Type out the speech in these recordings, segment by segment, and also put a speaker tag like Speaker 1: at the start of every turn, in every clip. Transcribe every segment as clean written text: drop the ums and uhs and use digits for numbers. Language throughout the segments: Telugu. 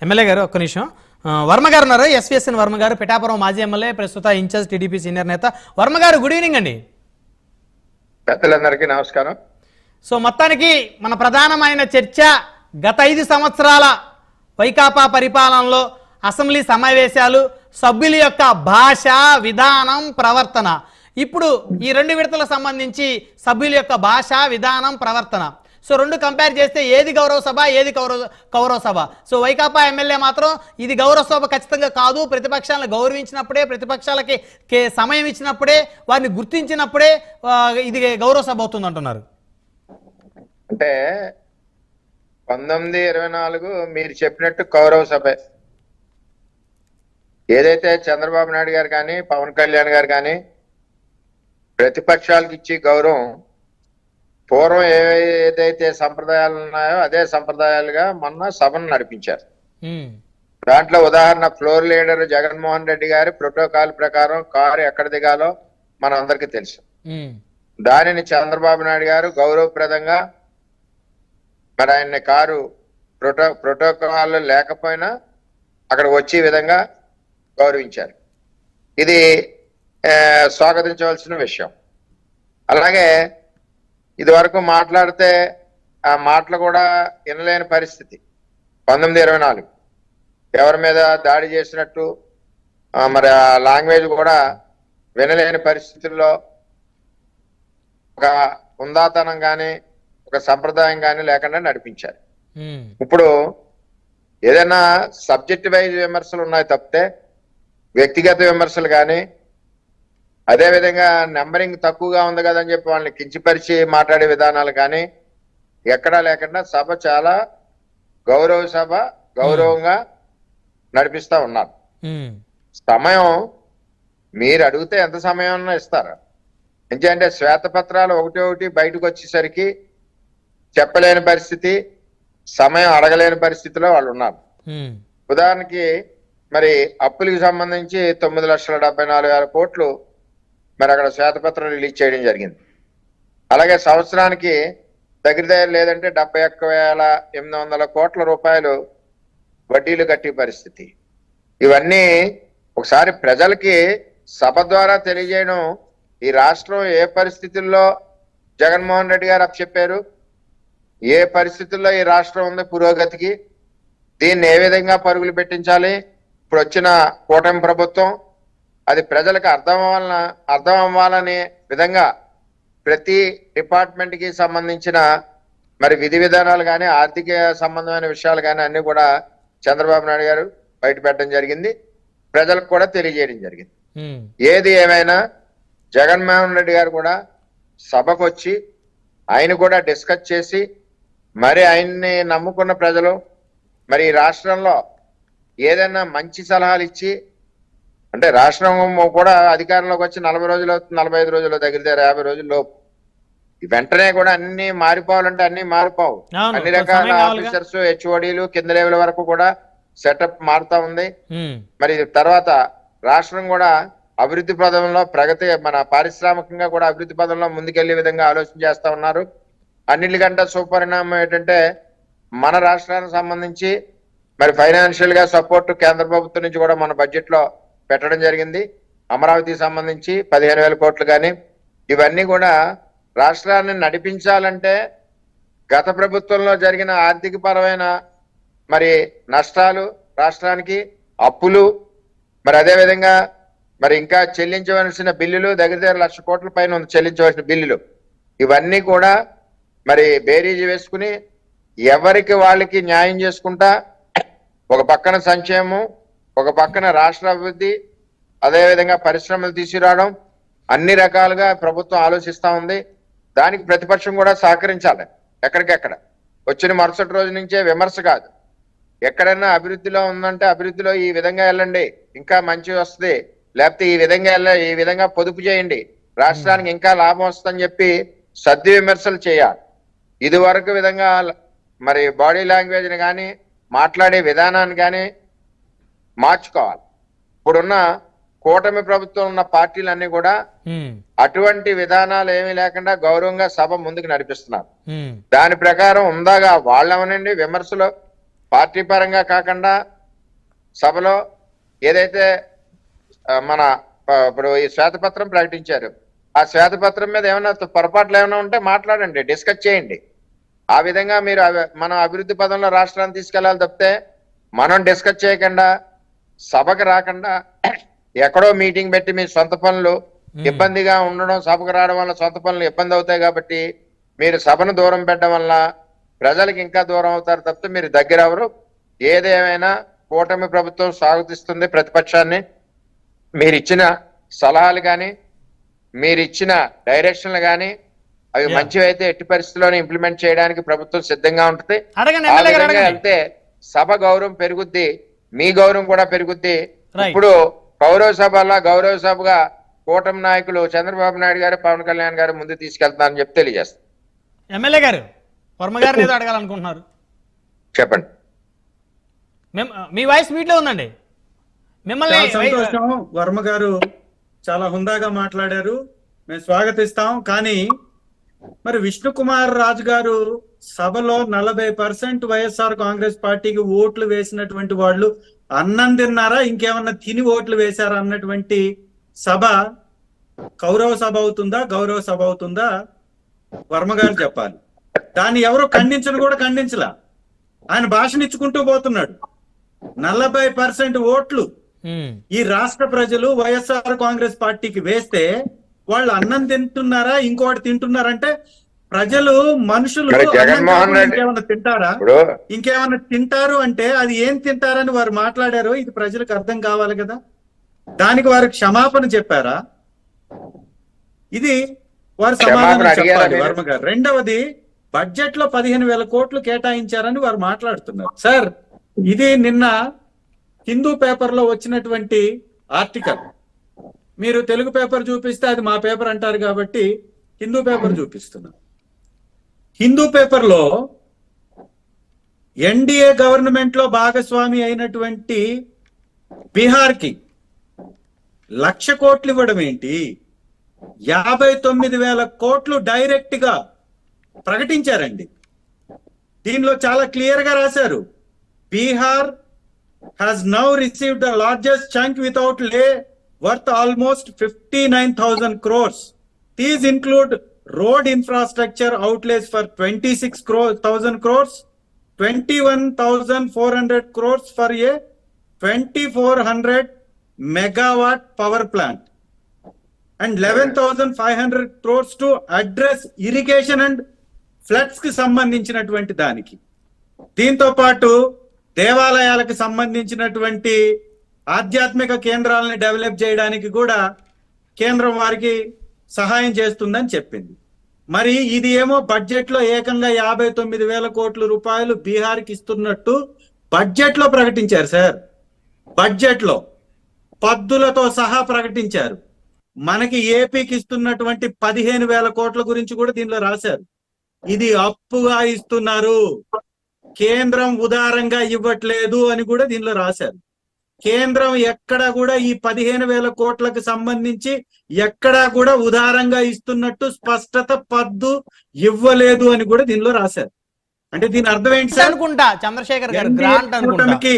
Speaker 1: ఎమ్మెల్యే గారు ఒక్క నిమిషం. వర్మ గారు ఉన్నారు, ఎస్విఎస్ఎన్ వర్మ గారు, పిఠాపురం మాజీ ఎమ్మెల్యే, ప్రస్తుత ఇన్ఛార్జ్ టీడీపీ సీనియర్ నేత. వర్మ గారు గుడ్ ఈవినింగ్ అండి.
Speaker 2: పెద్దలందరికీ నమస్కారం.
Speaker 1: సో మొత్తానికి మన ప్రధానమైన చర్చ గత 5 సంవత్సరాల వైకాపా పరిపాలనలో అసెంబ్లీ సమావేశాలు, సభ్యుల యొక్క భాష, విధానం, ప్రవర్తన. ఇప్పుడు ఈ 2 విడతలకు సంబంధించి సభ్యుల యొక్క భాష, విధానం, ప్రవర్తన. సో 2 కంపేర్ చేస్తే ఏది గౌరవ సభ, ఏది కౌరవ సభ? సో వైకాపా ఎమ్మెల్యే మాత్రం ఇది గౌరవ సభ ఖచ్చితంగా కాదు, ప్రతిపక్షాలను గౌరవించినప్పుడే, ప్రతిపక్షాలకి సమయం ఇచ్చినప్పుడే, వారిని గుర్తించినప్పుడే ఇది గౌరవ సభ అవుతుంది అంటున్నారు.
Speaker 2: అంటే 1924 మీరు చెప్పినట్టు కౌరవ సభ. ఏదైతే చంద్రబాబు నాయుడు గారు కానీ, పవన్ కళ్యాణ్ గారు కానీ ప్రతిపక్షాలకు ఇచ్చి గౌరవం పూర్వం ఏదైతే సంప్రదాయాలు ఉన్నాయో అదే సంప్రదాయాలుగా మొన్న సభను నడిపించారు. దాంట్లో ఉదాహరణ ఫ్లోర్ లీడర్ జగన్మోహన్ రెడ్డి గారి ప్రోటోకాల్ ప్రకారం కారు ఎక్కడ దిగాలో మన అందరికీ తెలుసు. దానిని చంద్రబాబు నాయుడు గారు గౌరవప్రదంగా మరి ఆయన్ని కారు ప్రోటోకాల్ లేకపోయినా అక్కడ వచ్చే విధంగా గౌరవించారు. ఇది స్వాగతించవలసిన విషయం. అలాగే ఇది వరకు మాట్లాడితే ఆ మాటలు కూడా వినలేని పరిస్థితి. 1924 ఎవరి మీద దాడి చేసినట్టు మరి ఆ లాంగ్వేజ్ కూడా వినలేని పరిస్థితుల్లో ఒక ఉందాతనం కానీ ఒక సంప్రదాయం కానీ లేకుండా నడిపించారు. ఇప్పుడు ఏదైనా సబ్జెక్ట్ వైజ్ విమర్శలు ఉన్నాయి తప్పితే వ్యక్తిగత విమర్శలు కానీ, అదేవిధంగా నెంబరింగ్ తక్కువగా ఉంది కదని చెప్పి వాళ్ళని కించిపరిచి మాట్లాడే విధానాలు కానీ ఎక్కడా లేకుండా సభ చాలా గౌరవ సభ, గౌరవంగా నడిపిస్తా ఉన్నారు. సమయం మీరు అడిగితే ఎంత సమయం ఇస్తారు? ఎందుకంటే శ్వేతపత్రాలు ఒకటి బయటకు వచ్చేసరికి చెప్పలేని పరిస్థితి, సమయం అడగలేని పరిస్థితిలో వాళ్ళు ఉన్నారు. ఉదాహరణకి మరి అప్పులకు సంబంధించి 9,74,000 కోట్లు మరి అక్కడ శ్వేతపత్రం రిలీజ్ చేయడం జరిగింది. అలాగే సంవత్సరానికి దగ్గర లేదంటే 71,800 కోట్ల రూపాయలు వడ్డీలు కట్టే పరిస్థితి. ఇవన్నీ ఒకసారి ప్రజలకి సభ ద్వారా తెలియజేయడం. ఈ రాష్ట్రం ఏ పరిస్థితుల్లో జగన్మోహన్ రెడ్డి గారు చెప్పారు, ఏ పరిస్థితుల్లో ఈ రాష్ట్రం ఉంది పురోగతికి, దీన్ని ఏ విధంగా పరుగులు పెట్టించాలి, ఇప్పుడు వచ్చిన కూటమి ప్రభుత్వం అది ప్రజలకు అర్థం అవ్వాలనే విధంగా ప్రతి డిపార్ట్మెంట్ కి సంబంధించిన మరి విధి విధానాలు కానీ, ఆర్థిక సంబంధమైన విషయాలు కానీ అన్ని కూడా చంద్రబాబు నాయుడు గారు బయట పెట్టడం జరిగింది, ప్రజలకు కూడా తెలియజేయడం జరిగింది. ఏది ఏమైనా జగన్మోహన్ రెడ్డి గారు కూడా సభకు వచ్చి ఆయన కూడా డిస్కస్ చేసి మరి ఆయన్ని నమ్ముకున్న ప్రజలు మరి రాష్ట్రంలో ఏదైనా మంచి సలహాలు ఇచ్చి, అంటే రాష్ట్రం కూడా అధికారంలోకి వచ్చి 40 రోజులు అవుతుంది, 45 రోజులు దగ్గర 50 రోజుల్లో వెంటనే కూడా అన్ని మారిపోవాలంటే అన్ని మారిపోవు. అన్ని రకాల ఆఫీసర్స్, హెచ్ఓడీలు కింద లెవెల్ వరకు కూడా సెటప్ మారుతా ఉంది. మరి తర్వాత రాష్ట్రం కూడా అభివృద్ధి పదంలో ప్రగతి, మన పారిశ్రామికంగా కూడా అభివృద్ధి పదంలో ముందుకెళ్లే విధంగా ఆలోచన చేస్తా ఉన్నారు. అన్నిటికంటే సుపరిణామం ఏంటంటే మన రాష్ట్రానికి సంబంధించి మరి ఫైనాన్షియల్ గా సపోర్ట్ కేంద్ర ప్రభుత్వం నుంచి కూడా మన బడ్జెట్ లో పెట్టడం జరిగింది. అమరావతికి సంబంధించి 15,000 కోట్లు కానీ, ఇవన్నీ కూడా రాష్ట్రాన్ని నడిపించాలంటే గత ప్రభుత్వంలో జరిగిన ఆర్థిక పరమైన మరి నష్టాలు, రాష్ట్రానికి అప్పులు, మరి అదేవిధంగా మరి ఇంకా చెల్లించవలసిన బిల్లులు దగ్గర 1,00,000 కోట్ల పైన ఉంది చెల్లించవలసిన బిల్లులు. ఇవన్నీ కూడా మరి బేరీజు వేసుకుని ఎవరికి వాళ్ళకి న్యాయం చేసుకుంటా ఒక పక్కన సంక్షేమం, ఒక పక్కన రాష్ట్ర అభివృద్ధి, అదేవిధంగా పరిశ్రమలు తీసుకురావడం, అన్ని రకాలుగా ప్రభుత్వం ఆలోచిస్తా ఉంది. దానికి ప్రతిపక్షం కూడా సహకరించాలి. ఎక్కడికెక్కడ వచ్చిన మరుసటి రోజు నుంచే విమర్శ కాదు, ఎక్కడైనా అభివృద్ధిలో ఉందంటే అభివృద్ధిలో ఈ విధంగా వెళ్ళండి ఇంకా మంచి వస్తుంది, లేకపోతే ఈ విధంగా పొదుపు చేయండి, రాష్ట్రానికి ఇంకా లాభం వస్తుందని చెప్పి సద్ది విమర్శలు చేయాలి. ఇది వరకు విధంగా మరి బాడీ లాంగ్వేజ్ని కానీ మాట్లాడే విధానాన్ని కానీ మార్చుకోవాలి. ఇప్పుడున్న కూటమి ప్రభుత్వం ఉన్న పార్టీలన్నీ కూడా అటువంటి విధానాలు ఏమీ లేకుండా గౌరవంగా సభ ముందుకు నడిపిస్తున్నారు. దాని ప్రకారం ఉందాగా వాళ్ళవనండి విమర్శలు పార్టీ పరంగా కాకుండా సభలో ఏదైతే మన ఇప్పుడు ఈ శ్వేతపత్రం ప్రకటించారు, ఆ శ్వేతపత్రం మీద ఏమైనా పొరపాట్లు ఏమైనా ఉంటే మాట్లాడండి, డిస్కస్ చేయండి. ఆ విధంగా మీరు మనం అభివృద్ధి పదంలో రాష్ట్రాన్ని తీసుకెళ్లాలి తప్పితే మనం డిస్కస్ చేయకుండా సభకు రాకుండా ఎక్కడో మీటింగ్ పెట్టి మీ సొంత పనులు ఇబ్బందిగా ఉండడం, సభకు రావడం వల్ల సొంత పనులు ఇబ్బంది అవుతాయి కాబట్టి మీరు సభను దూరం పెట్టడం వల్ల ప్రజలకు ఇంకా దూరం అవుతారు తప్పితే మీరు దగ్గర ఎవరు. ఏదేమైనా కూటమి ప్రభుత్వం స్వాగతిస్తుంది ప్రతిపక్షాన్ని. మీరు ఇచ్చిన సలహాలు కానీ మీరు ఇచ్చిన డైరెక్షన్లు కానీ అవి మంచివైతే ఎట్టి పరిస్థితుల్లోనే ఇంప్లిమెంట్ చేయడానికి ప్రభుత్వం సిద్ధంగా ఉంటుంది. ఆ విధంగా వెళ్తే సభ గౌరవం పెరుగుద్ది, మీ గౌరవం కూడా పెరుగుద్ది. ఇప్పుడు గౌరవ సభగా కూటమి నాయకులు చంద్రబాబు నాయుడు గారు, పవన్ కళ్యాణ్ గారు ముందు తీసుకెళ్తున్నారని చెప్పి తెలియజేస్తారు.
Speaker 1: ఎమ్మెల్యే గారు వర్మ గారిని ఏదో అడగాలనుకుంటున్నారు,
Speaker 2: చెప్పండి.
Speaker 1: మీ వాయిస్ మీట్లో ఉందండి. మిమ్మల్ని
Speaker 3: సంతోషం, వర్మ గారు చాలా హుందాగా మాట్లాడారు, మేము స్వాగతిస్తాం. కానీ మరి విష్ణుకుమార్ రాజు గారు సభలో 40% వైఎస్ఆర్ కాంగ్రెస్ పార్టీకి ఓట్లు వేసినటువంటి వాళ్ళు అన్నం తిన్నారా, ఇంకేమన్నా తిని ఓట్లు వేశారా అన్నటువంటి సభ కౌరవ సభ అవుతుందా, గౌరవ సభ అవుతుందా వర్మ గారు చెప్పాలి. దాన్ని ఎవరు ఖండించలా, ఆయన భాషనిచ్చుకుంటూ పోతున్నాడు. 40% ఓట్లు ఈ రాష్ట్ర ప్రజలు వైఎస్ఆర్ కాంగ్రెస్ పార్టీకి వేస్తే వాళ్ళు అన్నం తింటున్నారా, ఇంకోటి తింటున్నారంటే ప్రజలు, మనుషులు ఇంకేమన్నా తింటారా, ఇంకేమన్నా తింటారు అంటే అది ఏం తింటారని వారు మాట్లాడారో ఇది ప్రజలకు అర్థం కావాలి కదా. దానికి వారు క్షమాపణ చెప్పారా, ఇది వారు సమాధానం చెప్పాలి వర్మ గారు. రెండవది, బడ్జెట్ లో 15,000 కోట్లు కేటాయించారని వారు మాట్లాడుతున్నారు. సార్, ఇది నిన్న హిందూ పేపర్ లో వచ్చినటువంటి ఆర్టికల్. మీరు తెలుగు పేపర్ చూపిస్తే అది మా పేపర్ అంటారు కాబట్టి హిందూ పేపర్ చూపిస్తున్నా. హిందూ పేపర్ లో ఎన్డీఏ గవర్నమెంట్ లో భాగస్వామి అయినటువంటి బీహార్ కి 1,00,000 కోట్లు ఇవ్వడం ఏంటి, 59,000 కోట్లు డైరెక్ట్ గా ప్రకటించారండి. దీనిలో చాలా క్లియర్ గా రాశారు, Bihar has now received the largest chunk without lay worth almost 59,000 crores. These include road infrastructure outlays for 26,000 crores, 21,400 crores for a 2,400 megawatt power plant, and 11,500 crores to address irrigation and floods కి సంబంధించినటువంటి దానికి. దీంతో పాటు దేవాలయాలకు సంబంధించినటువంటి ఆధ్యాత్మిక కేంద్రాలను డెవలప్ చేయడానికి కూడా కేంద్రం వారికి సహాయం చేస్తుందని చెప్పింది. మరి ఇది ఏమో బడ్జెట్ లో ఏకంగా 59,000 కోట్ల రూపాయలు బీహార్కి ఇస్తున్నట్టు బడ్జెట్ లో ప్రకటించారు. సార్, బడ్జెట్ లో పద్దులతో సహా ప్రకటించారు. మనకి ఏపీకి ఇస్తున్నటువంటి 15,000 కోట్ల గురించి కూడా దీనిలో రాశారు. ఇది అప్పుగా ఇస్తున్నారు, కేంద్రం ఉదారంగా ఇవ్వట్లేదు అని కూడా దీనిలో రాశారు. కేంద్రం ఎక్కడా కూడా ఈ 15,000 కోట్లకు సంబంధించి ఎక్కడా కూడా ఉదారంగా ఇస్తున్నట్టు స్పష్టత పద్దు ఇవ్వలేదు అని కూడా దీనిలో రాశారు. అంటే దీని అర్థం ఏంటి సార్?
Speaker 1: అనుకుంటా చంద్రశేఖర్ గారు గ్రాంట్
Speaker 3: కూటమికి,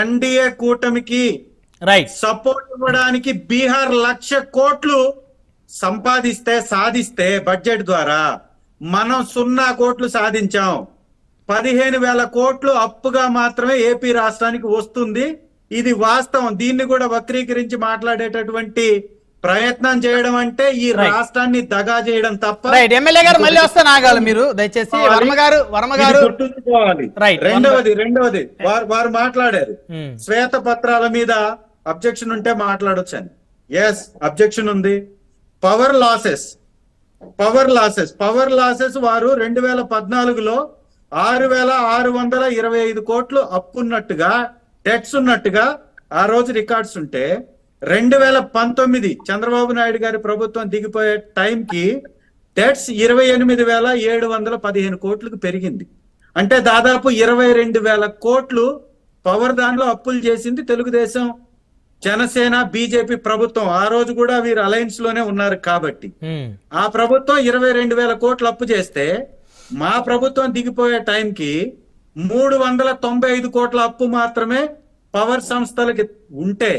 Speaker 3: ఎన్డీఏ కూటమికి సపోర్ట్ ఇవ్వడానికి బీహార్ 1,00,000 కోట్లు సాధిస్తే బడ్జెట్ ద్వారా మనం 0 కోట్లు సాధించాం. 15,000 కోట్లు అప్పుగా మాత్రమే ఏపీ రాష్ట్రానికి వస్తుంది. ఇది వాస్తవం. దీన్ని కూడా వక్రీకరించి మాట్లాడేటటువంటి ప్రయత్నం చేయడం అంటే ఈ రాష్ట్రాన్ని దగా చేయడం తప్ప.
Speaker 1: ఎమ్మెల్యే గారు మళ్ళీ వస్తే నాగాలి మీరు దయచేసి వర్మ గారు
Speaker 3: గుర్తుంచుకోవాలి. రెండవది వారు మాట్లాడారు శ్వేత పత్రాల మీద అబ్జెక్షన్ ఉంటే మాట్లాడొచ్చు అని. ఎస్, అబ్జెక్షన్ ఉంది. పవర్ లాసెస్ వారు 2014లో 6,625 కోట్లు అప్పున్నట్టుగా, డెట్స్ ఉన్నట్టుగా ఆ రోజు రికార్డ్స్ ఉంటే 2019 చంద్రబాబు నాయుడు గారి ప్రభుత్వం దిగిపోయే టైంకి డెట్స్ 28,715 కోట్లకు పెరిగింది. అంటే దాదాపు 22,000 కోట్లు పవర్ దానిలో అప్పులు చేసింది తెలుగుదేశం, జనసేన, బీజేపీ ప్రభుత్వం. ఆ రోజు కూడా వీరు అలయన్స్ లోనే ఉన్నారు కాబట్టి ఆ ప్రభుత్వం 22,000 కోట్లు అప్పు చేస్తే మా ప్రభుత్వం దిగిపోయే టైంకి 395 కోట్ల అప్పు మాత్రమే పవర్ సంస్థలకి ఉంటే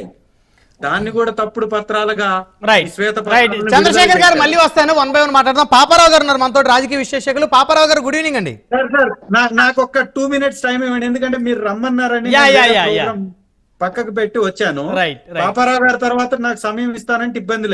Speaker 3: దాన్ని కూడా తప్పుడు పత్రాలుగా
Speaker 1: రైట్
Speaker 3: ఈ శ్వేత
Speaker 1: రైట్
Speaker 3: పత్రాలను
Speaker 1: చంద్రశేఖర్ గారు
Speaker 3: విడుదల
Speaker 1: మళ్ళీ వస్తాను 1 by 1 మాట్లాడదాం. పాపారావు గారు ఉన్నారు మనతో, రాజకీయ విశ్లేషకులు. పాపారావు గారు గుడ్ ఈవినింగ్ అండి.
Speaker 3: సార్ నాకు ఒక్క 2 minutes టైం ఇవ్వండి, ఎందుకంటే మీరు రమ్మన్నారని
Speaker 1: యా,
Speaker 3: నేను
Speaker 1: యా,
Speaker 3: వేరే
Speaker 1: యా, యా.
Speaker 3: program పక్కకు పెట్టి వచ్చాను.
Speaker 1: రైట్ రైట్
Speaker 3: పాపారావు గారి తర్వాత నాకు సమయం ఇస్తానంటే ఇబ్బంది లేదు.